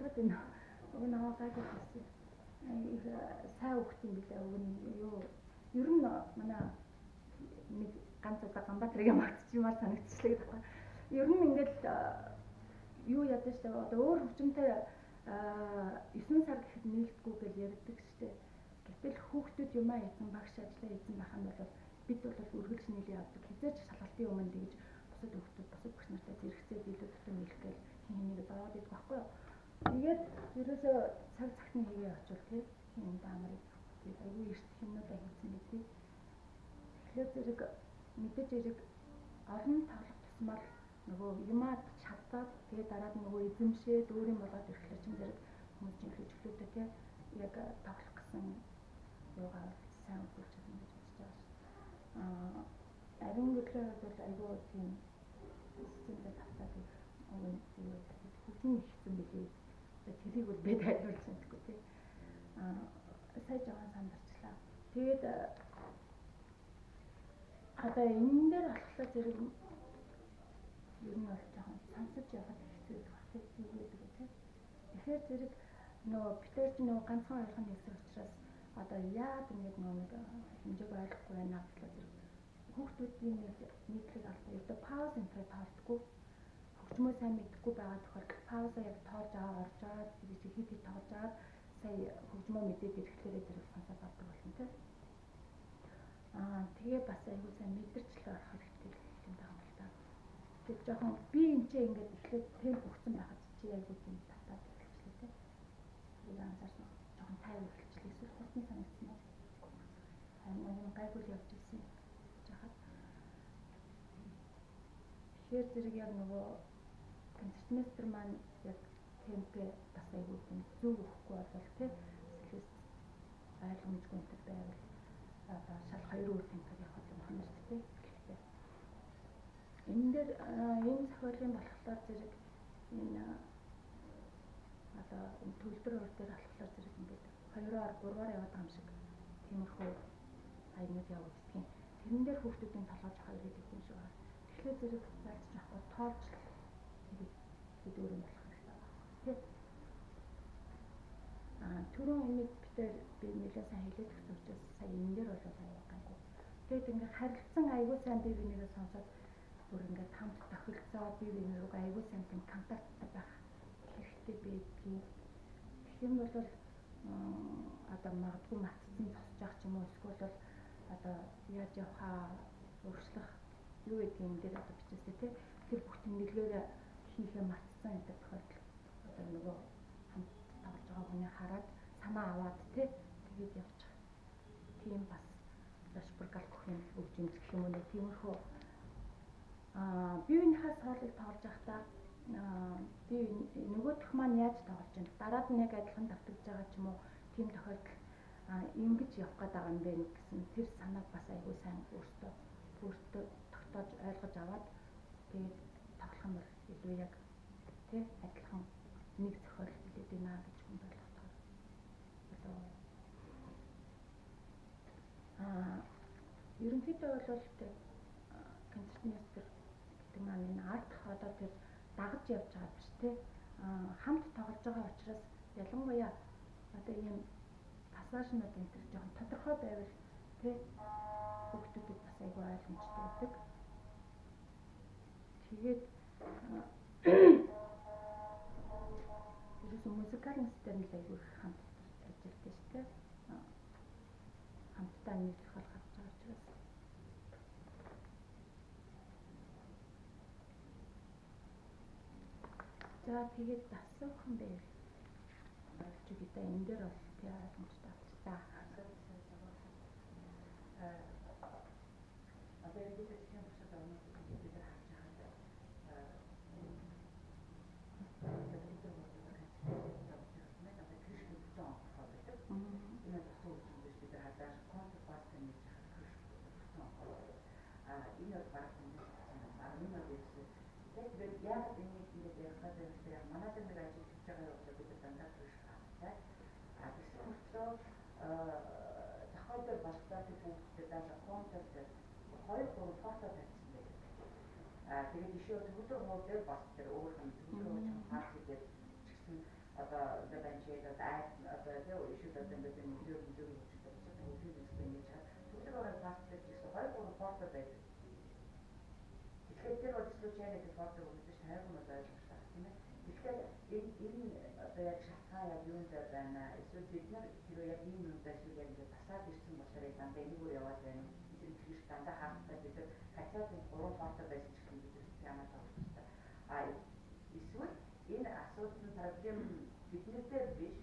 бодоход энэ нөгөө гайгүй байсан. Их сайн хөвгт юм билээ. Уг нь юу ер нь манай нэг ганц удаа Ганбаатарыг магтчихмаар санагдчихлаа гэдэг байна. Ер нь ингээд юу ядаж штэ одоо өөр хөгжимтэй 9 сар гэхэд нийлдэггүй гэж ярьдаг штэ. Гэтэл хүүхдүүд юмаа хийсэн багш ажиллаа хийсэн байх нь бол бид бол үргэлж нийлээ явдаг. Хизээч шалгалтын өмнө тэгж бусад хүүхдүүд бусад багш нартай зэрэгцээ илүү тутам нийлэх гэж хэнийг даваад идэх байхгүй юу. Тэгээд ерөөсөө цаг цагтны хийгээ очвол тий хин даамрыг тэгээд аюу эрт хинүүдээ хийсэн гэдэг. Тэгэхээр зэрэг мэдээж зэрэг олон тоглох тусмаар нөгөө юмаа чадаад тэгээд дараад нөгөө эзэмшээд өөрийн болоод ирэхлээр чинь зэрэг хүмүүсийн хөвчлөөтэй тий яг тоглох гэсэн юугаар сайн өгүүлж чадна гэж бодож байгаа шүү. Ариун гэрлээ бол аюу тийм системтэй тавтаад их өгөн юу хөгжим ихсэн билээ. Тэрийг бол бид тайлбарлаж чадахгүй тий. Сайн жаахан сандарчлаа. Тэгээд одоо энэ дээр болохоор зэрэг ер нь бол жоохон сонсож явах хэрэгтэй байх тий юу гэдэг вэ тий. Тэгэхээр зэрэг нөгөө битэр ч нөгөө ганцхан ойлгох нэгсэн учраас одоо яад ингэж нөгөө хэмжээг ойлгохгүй байна гэхлээр зэрэг хүүхдүүдийн нийтлэг албан ёстой пауз энтрээ тоолдоггүй. Хөгжмөө сайн мэдхгүй байгаа тохиолдолд пауза яг тоолж аваа орж аваад хит хит тоолж аваад сая хөгжмөө мэдээд ирэхлээрээ зэрэг сонсоод авдаг болно тий. Тэгээ бас аюул сайн мэдэрчлээ орох хэрэгтэй юм байна л да. Тэгээд жоохон би энэ чинь ингээд эхлээд темп өгсөн байхад чи аюул тийм татаад эхэлчихлээ тий. Тэгээд анзаарсан жоохон тайван эхэлчихлээ. Эсвэл хурдан санагдсан уу? Харин гайгүй явж ирсэн жахад. Тэгэхээр зэрэг яг нөгөө концертмейстер маань яг темпээ бас аюул тийм зөв өгөхгүй бол тий. Солист ойлгомжгүй энэ байвал шал хоёр өөр темпээр явах юм байна шүү дээ. Гэхдээ энэ дээр энэ зохиолын болохоор зэрэг энэ одоо төлбөр өр дээр болохоор зэрэг ингээд 2-оор 3-аар яваад байгаа юм шиг тиймэрхүү хаягнууд явагддаг. Тэрэн дээр хүүхдүүдийн толгойж хоёр гэдэг юм шиг байна. Тэгэхээр зэрэг ялцж авахгүй тоолж тэгээд өөр юм болох хэрэгтэй байна. Тэг. Түрүүн энийг битээр би нэлээд сайн хэлээд өгсөн учраас сая энэ дээр бол аюу гайгүй. Тэгээд ингээд харилцан аюу сайн бие бинийгээ сонсоод бүр ингээд хамт тохиролцоо бие бинийгээ аюу сайн тийм контакттай байх хэрэгтэй байдгийг. Тэгэх юм бол одоо магадгүй матцсан зогсож явах ч юм уу эсвэл бол одоо яаж явахаа өөрчлөх юу гэдэг юм дээр одоо бичээсэй тий. Тэр бүх тэмдэглэгээр хийхээ матцсан гэдэг тохиолдол одоо нөгөө хамт тоглож байгаа хүний хараад санаа аваад тий тэгээд явчих. Тийм бас шпургал бүхэн өгч юмсэх юм уу тиймэрхүү биеийнхээ соолыг тоолж явахдаа би нөгөөх маань яаж тоглож байна дараад нь яг адилхан давтагдж байгаа ч юм уу тийм тохиолдол ингэж явах гээд байгаа юм бэ гэсэн тэр санааг бас аягүй сайн өөртөө тогтоож ойлгож аваад тэгээд тоглох юм бол илүү яг тий адилхан нэг зохиол хэлээд байна гэж хүн ойлгохоор ерөнхийдөө бол концертмейстер гэдэг маань энэ арт одоо тэр дагаж явж байгаа биш тий хамт тоглож байгаа учраас ялангуяа одоо ийм пассажнууд энэ төр жоохон тодорхой байвал тий хүүхдүүдэд бас айгүй ойлгомжтой байдаг. Тэгээд ерөөсөө музыкальный систем л айгүй хамт ажилладаг шүү дээ. Хамтдаа нэг зохиол гарч байгаа учраас. За тэгээд асуухан байв. Чи гэдэг энэ дээр бол тий ойлгомжтой байна. Одоо энэ дээр тийм бушаад байгаа юм бид нар харж байгаа. Захиалбар болцоо хүүхдэд даже концерт 2-3 фото тавьсан байдаг. Тэгээд ишээ төгөлдөр муу дээр бас тэр өөр юм төгөлдөр муу парти дээр чигсэн одоо ингээд банчээд одоо айд одоо тийм ишүүд одоо ингээд нөлөө үүсгэж байгаа чинь төвлөрсөн ингэж чад төвлөрөөр пассвord гэсэн 2-3 фото байдаг. Тэгэхээр тэр бодлоо чанад фото үзэж тайван ойлгох тийм ээ. Тэгэхээр энэ одоо яг шалтгаан яг юунд байна эсвэл бид нар тэр яг ийм юмдаа эсвэл яг ингээд басаад ирсэн болохоор дандаа энэгээр яваад байна. Тэр их дандаа хаалттай бид нар хацаатын 3 фото байсан ч гэсэн бид ямар тавчтай. А эсвэл энэ асуудал проблем биднэртэй биш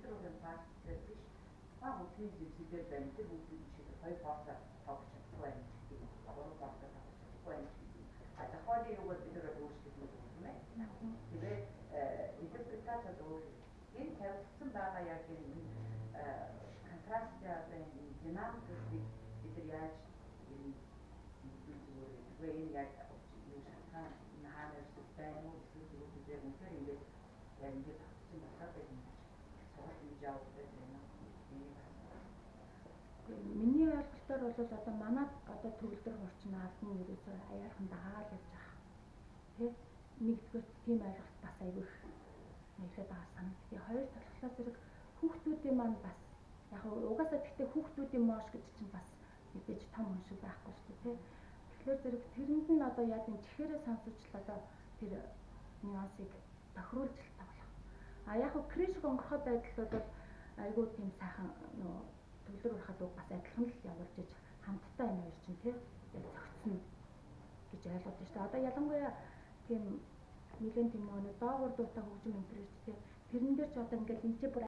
төвлөрийн пассвord биш. Тухайн бүхний зүйлсээр байна. Тэр бүхний жишээ 2 фото тавьж чадахгүй байна гэдэг. 3 фото тавьж чадахгүй байна. Зохиолын юугаар бид нэр өөрчлөлт хийх юм бэ? Тэгээд интерпретацад өөр энэ тавигдсан байгаа яг энэ контрастын одоо энэ динамикийг бид нар яаж энэ зүгээр энэ яг юу шалтгаан хаана ирсэн байна уу эсвэл зүгээр үнээр ингээд яг ингээд тавьсан болохоор энэ сургалт хийж явах гэдэг юм. Миний ойлголтоор бол одоо манай одоо төгөлдөр хурцны албан ерөөсөө аяархан дагаал явж байгаа. Тэ нэгдүгээр тийм ойлголт бас аягүй нэгэд байгаа санагдтыг. Хоёр талхлаа зэрэг хүүхдүүдийн маань бас яг угаасаа гэхдээ хүүхдүүдийн mooш гэж чинь бас мэдээж том хүн шиг байхгүй шүү дээ. Тэгэхээр зэрэг тэрэнд нь одоо яг энэ чихээрээ сонсож л одоо тэр нюансыг тохируулж тоглох. А яг криш гонгорхой байдал бол айгүй тийм сайхан нөө төвлөр урахад бас адилхан л явуулж иж хамтдаа энэ хоёр чинь тийм яг зөгцсөн гэж ойлгож байна шүү дээ. Одоо ялангуяа тийм нэгэн тийм нөгөө доогуур дуутай хөгжим интернет тийм тэрэн дээр ч одоо ингээл энэ ч бүр